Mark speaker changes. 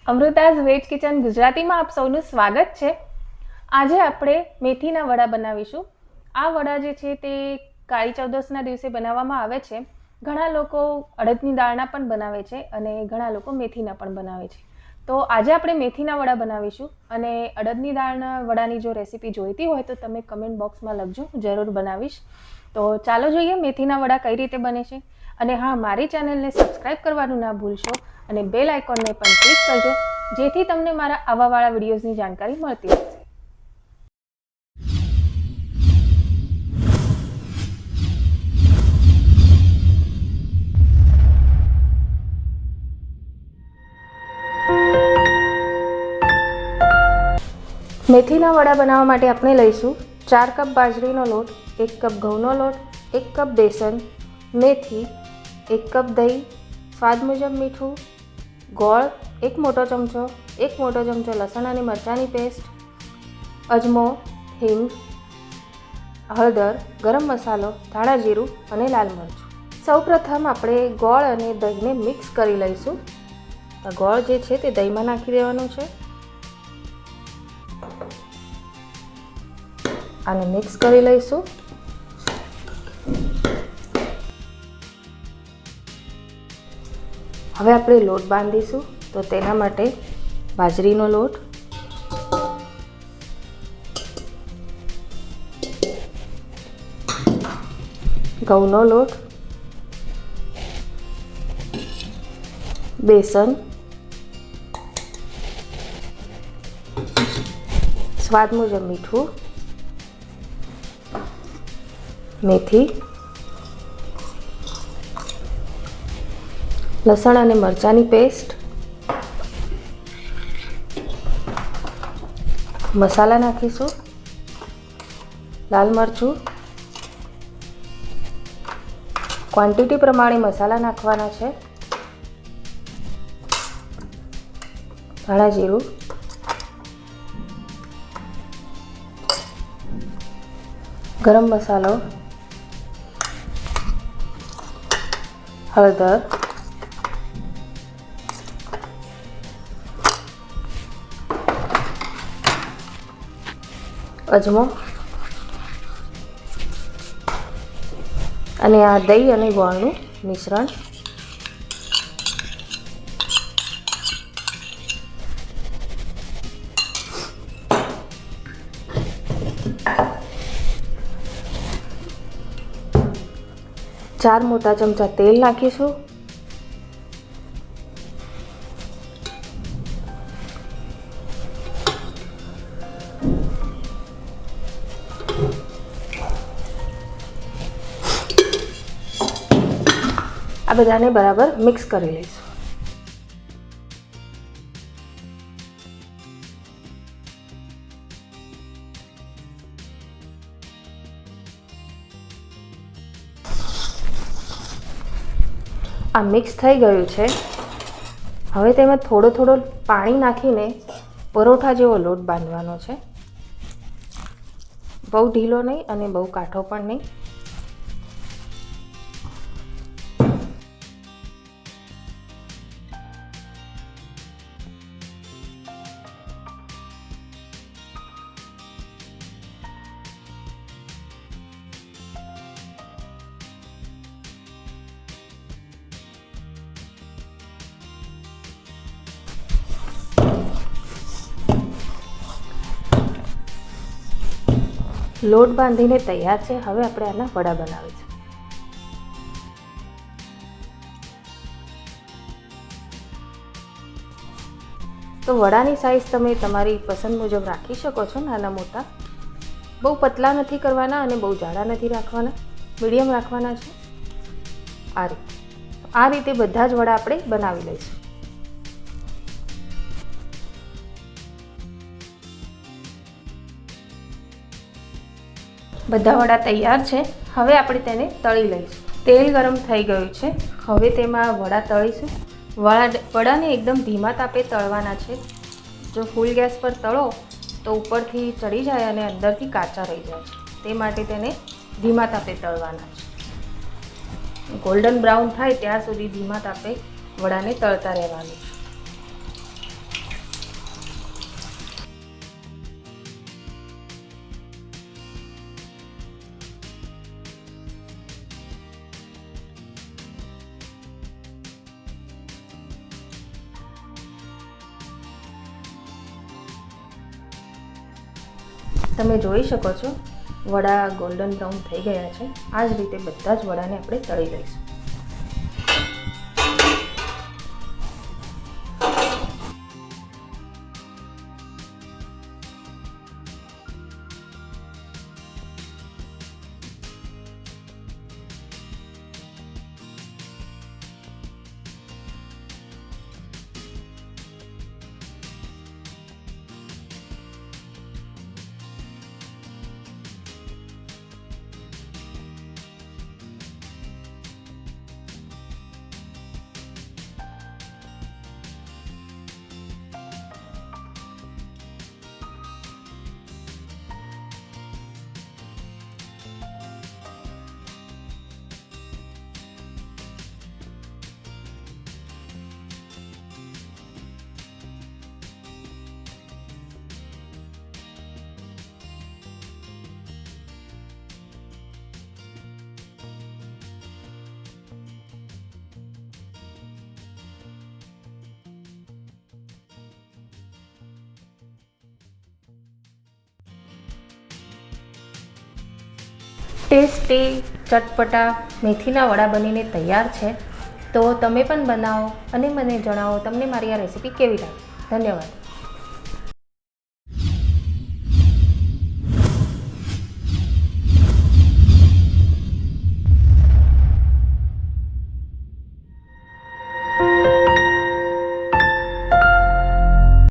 Speaker 1: અમૃતાઝ veg kitchen ગુજરાતીમાં આપ સૌનું સ્વાગત છે। આજે આપણે મેથીના વડા બનાવીશું। આ વડા જે છે તે કાળી ચૌદસના દિવસે બનાવવામાં આવે છે। ઘણા લોકો અડદની દાળના પણ બનાવે છે અને ઘણા લોકો મેથીના પણ બનાવે છે। તો આજે આપણે મેથીના વડા બનાવીશું અને અડદની દાળના વડાની જો રેસીપી જોઈતી હોય તો તમે કમેન્ટ બોક્સમાં લખજો, જરૂર બનાવીશ। તો ચાલો જોઈએ મેથીના વડા કઈ રીતે બને છે। અને હા, મારી ચેનલને સબસ્ક્રાઇબ કરવાનું ના ભૂલશો અને બેલ આઇકોનને પણ ક્લિક કરજો, જેથી તમને મારા આવાવાળા વિડીયોઝની જાણકારી મળતી રહેશે। મેથીના વડા બનાવવા માટે આપણે લઈશું 4 કપ બાજરીનો લોટ, 1 કપ ઘઉંનો લોટ, 1 કપ બેસન, મેથી, 1 કપ દહીં, સ્વાદ મુજબ મીઠું, ગોળ 1 મોટો ચમચો, 1 મોટો ચમચો લસણ અને મરચાંની પેસ્ટ, અજમો, હિંગ, હળદર, ગરમ મસાલો, ધાણા જીરું અને લાલ મરચું। સૌપ્રથમ આપણે ગોળ અને દહીંને મિક્સ કરી લઈશું। ગોળ જે છે તે દહીંમાં નાખી દેવાનું છે। આને મિક્સ કરી લઈશું। હવે આપણે લોટ બાંધીશું। તો તેના માટે બાજરીનો લોટ, ઘઉંનો લોટ, બેસન, સ્વાદ મુજબ મીઠું, મેથી, લસણ અને મરચાંની પેસ્ટ, મસાલા નાખીશું, લાલ મરચું, ક્વોન્ટિટી પ્રમાણે મસાલા નાખવાના છે, ધાણા જીરું, ગરમ મસાલો, હળદર, અજમો અને આ દહીં અને ગોળનું મિશ્રણ। ચાર મોટા ચમચા તેલ નાખીશું। આ બધાને બરાબર મિક્સ કરી લઈશું। આ મિક્સ થઈ ગયું છે। હવે તેમાં થોડો થોડો પાણી નાખીને પરોઠા જેવો લોટ બાંધવાનો છે। બહુ ઢીલો નહીં અને બહુ કાઠો પણ નહીં। લોટ બાંધીને તૈયાર છે। હવે આપણે આના વડા બનાવીશું। તો વડાની સાઈઝ તમે તમારી પસંદ મુજબ રાખી શકો છો, નાના મોટા। બહુ પતલા નથી કરવાના અને બહુ જાડા નથી રાખવાના, મીડિયમ રાખવાના છે। આ રીતે બધા જ વડા આપણે બનાવી લઈશું। બધા વડા તૈયાર છે। હવે આપણે તેને તળી લઈશું। તેલ ગરમ થઈ ગયું છે। હવે તેમાં વડા તળીશું। વડાને એકદમ ધીમા તાપે તળવાના છે। જો ફૂલ ગેસ પર તળો તો ઉપરથી ચડી જાય અને અંદરથી કાચા રહી જાય છે, તે માટે તેને ધીમા તાપે તળવાના છે। ગોલ્ડન બ્રાઉન થાય ત્યાં સુધી ધીમા તાપે વડાને તળતા રહેવાનું છે। તમે જોઈ શકો છો વડા ગોલ્ડન બ્રાઉન થઈ ગયા છે. આ જ રીતે બધા જ વડાને આપણે તળી લઈશું. ટેસ્ટી ચટપટા મેથીના વડા બનીને તૈયાર છે. તો તમે પણ બનાવો અને મને જણાવો તમને મારી આ રેસીપી કેવી લાગી. ધન્યવાદ.